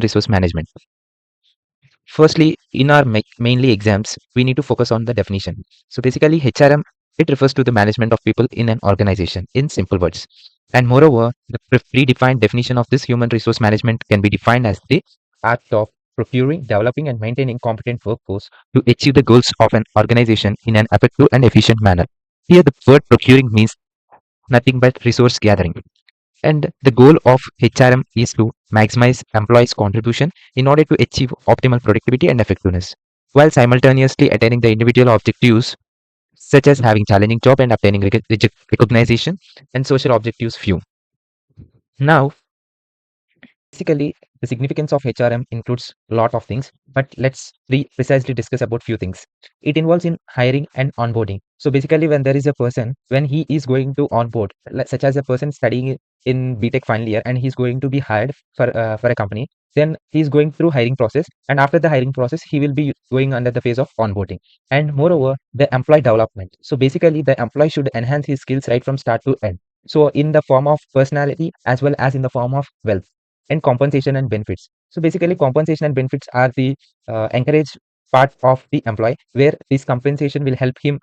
resource management. Firstly, in our mainly exams, we need to focus on the definition. So basically, HRM, it refers to the management of people in an organization in simple words. And moreover, the predefined definition of this human resource management can be defined as the act of procuring, developing, and maintaining competent workforce to achieve the goals of an organization in an effective and efficient manner. Here, the word procuring means nothing but resource gathering. And the goal of HRM is to maximize employees' contribution in order to achieve optimal productivity and effectiveness, while simultaneously attaining the individual objectives such as having challenging job and obtaining recognition and social objectives few. Now, basically, the significance of HRM includes a lot of things, but let's precisely discuss about few things. It involves in hiring and onboarding. So basically, when there is a person, when he is going to onboard, such as a person studying in BTech final year, and he's going to be hired for a company, then he's going through hiring process, and after the hiring process, he will be going under the phase of onboarding. And moreover, the employee development. So basically, the employee should enhance his skills right from start to end. So in the form of personality as well as in the form of wealth and compensation and benefits. So basically, compensation and benefits are the encouraged part of the employee, where this compensation will help him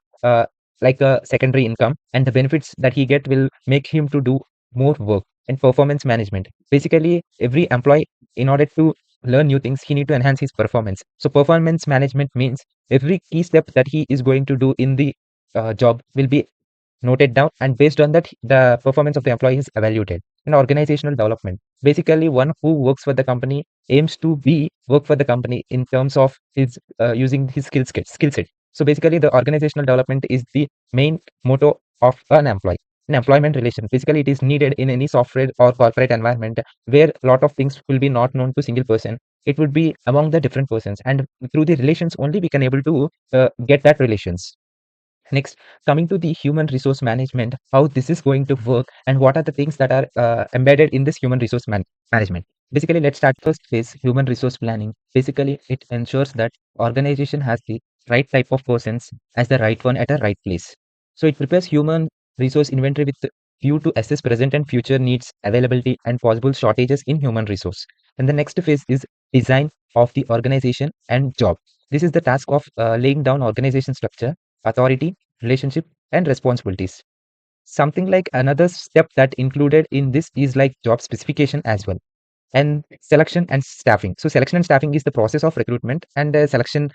like a secondary income, and the benefits that he get will make him to do more work. And performance management. Basically, every employee, in order to learn new things, he need to enhance his performance. So performance management means every key step that he is going to do in the job will be noted down, and based on that, the performance of the employee is evaluated. And organizational development, basically one who works for the company aims to be work for the company in terms of his using his skill set. So basically, the organizational development is the main motto of an employee. An employment relation, basically it is needed in any software or corporate environment where a lot of things will be not known to single person. It would be among the different persons, and through the relations only we can able to get that relations. Next, coming to the human resource management, how this is going to work and what are the things that are embedded in this human resource management. Basically, let's start first phase, human resource planning. Basically, it ensures that organization has the right type of persons as the right one at a right place. So it prepares human resource inventory with view to assess present and future needs, availability, and possible shortages in human resource. And the next phase is design of the organization and job. This is the task of laying down organization structure, authority, relationship, and responsibilities. Something like another step that included in this is like job specification as well, and selection and staffing. So selection and staffing is the process of recruitment and selection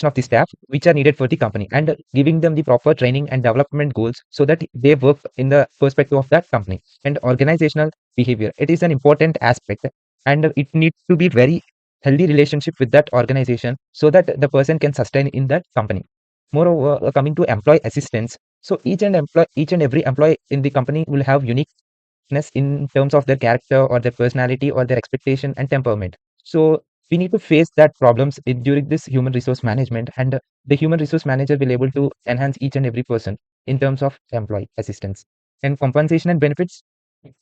of the staff which are needed for the company, and giving them the proper training and development goals so that they work in the perspective of that company. And organizational behavior, it is an important aspect, and it needs to be very healthy relationship with that organization so that the person can sustain in that company. Moreover, coming to employee assistance, so each and every employee in the company will have uniqueness in terms of their character or their personality or their expectation and temperament. So we need to face that problems during this human resource management, and the human resource manager will able to enhance each and every person in terms of employee assistance. And compensation and benefits,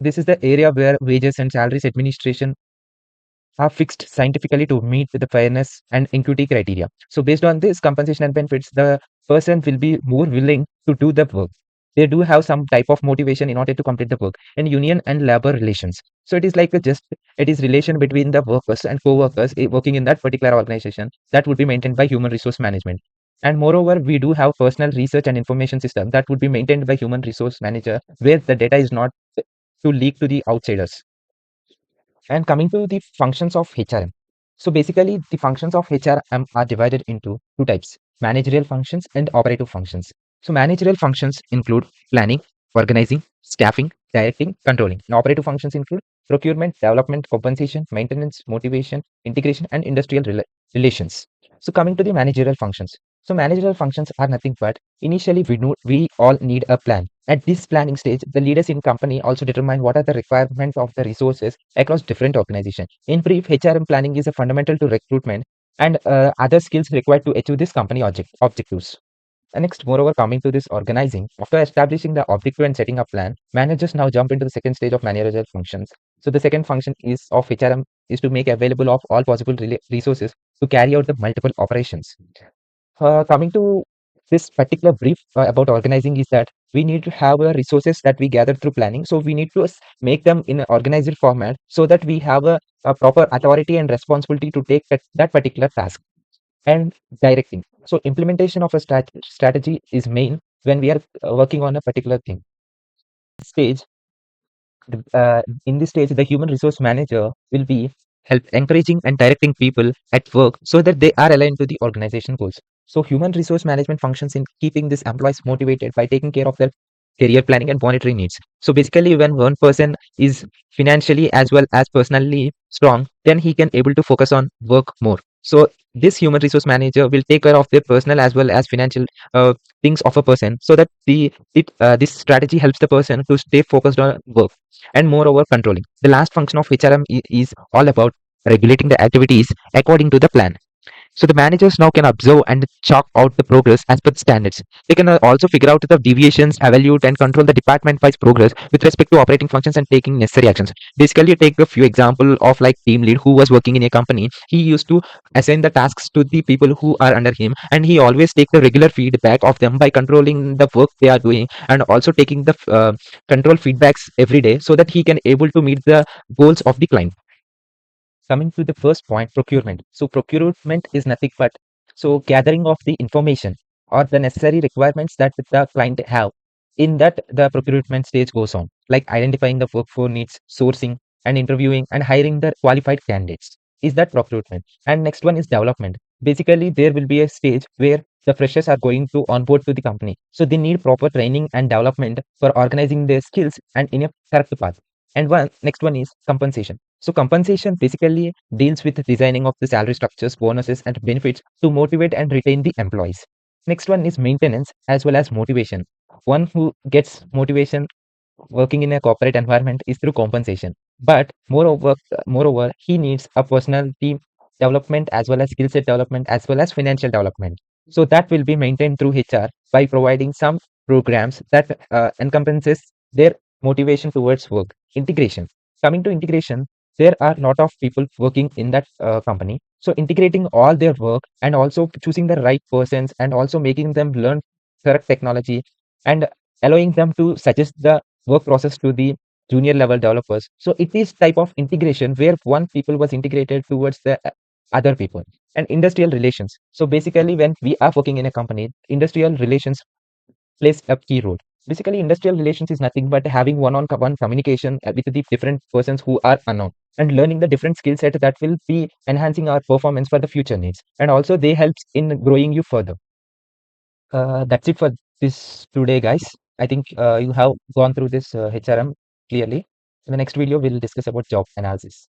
this is the area where wages and salaries administration are fixed scientifically to meet the fairness and equity criteria. So based on this compensation and benefits, the person will be more willing to do the work. They do have some type of motivation in order to complete the work. And union and labor relations. So it is like it is relation between the workers and co-workers working in that particular organization that would be maintained by human resource management. And moreover, we do have personal research and information system that would be maintained by human resource manager, where the data is not to leak to the outsiders. And coming to the functions of HRM. So basically, the functions of HRM are divided into two types: managerial functions and operative functions. So managerial functions include planning, organizing, staffing, directing, controlling. And operative functions include procurement, development, compensation, maintenance, motivation, integration, and industrial relations. So coming to the managerial functions. So managerial functions are nothing but initially we all need a plan. At this planning stage, the leaders in company also determine what are the requirements of the resources across different organizations. In brief, HRM planning is a fundamental to recruitment and other skills required to achieve this company objectives. And next, moreover, coming to this organizing, after establishing the objective and setting a plan, managers now jump into the second stage of managerial functions. So the second function is of HRM is to make available of all possible resources to carry out the multiple operations. Coming to this particular brief about organizing is that we need to have resources that we gather through planning. So we need to make them in an organized format so that we have a a proper authority and responsibility to take that particular task. And directing. So implementation of a strategy is main when we are working on a particular thing. Stage in this stage, the human resource manager will be help encouraging and directing people at work so that they are aligned to the organization goals. So human resource management functions in keeping these employees motivated by taking care of their career planning and monitoring needs. So basically, when one person is financially as well as personally strong, then he can able to focus on work more. So this human resource manager will take care of their personal as well as financial things of a person, so that this strategy helps the person to stay focused on work and moreover controlling. The last function of HRM is all about regulating the activities according to the plan. So the managers now can observe and chalk out the progress as per the standards. They can also figure out the deviations, evaluate and control the department-wise progress with respect to operating functions and taking necessary actions. Basically, take a few example of like team lead who was working in a company. He used to assign the tasks to the people who are under him, and he always take the regular feedback of them by controlling the work they are doing, and also taking the control feedbacks every day so that he can able to meet the goals of the client. Coming to the first point, procurement. So procurement is nothing but gathering of the information or the necessary requirements that the client have. In that, the procurement stage goes on, like identifying the workforce needs, sourcing and interviewing and hiring the qualified candidates. Is that procurement? And next one is development. Basically, there will be a stage where the freshers are going to onboard to the company. So they need proper training and development for organizing their skills and in a correct path. And next one is compensation. So compensation basically deals with designing of the salary structures, bonuses, and benefits to motivate and retain the employees. Next one is maintenance as well as motivation. One who gets motivation working in a corporate environment is through compensation. But moreover, he needs a personality development as well as skill set development as well as financial development. So that will be maintained through HR by providing some programs that encompasses their motivation towards work. Integration. Coming to integration, there are a lot of people working in that company. So integrating all their work and also choosing the right persons and also making them learn correct technology and allowing them to suggest the work process to the junior level developers. So it is type of integration where one people was integrated towards the other people. And industrial relations. So basically, when we are working in a company, industrial relations plays a key role. Basically, industrial relations is nothing but having one-on-one communication with the different persons who are unknown and learning the different skill set that will be enhancing our performance for the future needs. And also they helps in growing you further. That's it for this today, guys. I think you have gone through this HRM clearly. In the next video, we'll discuss about job analysis.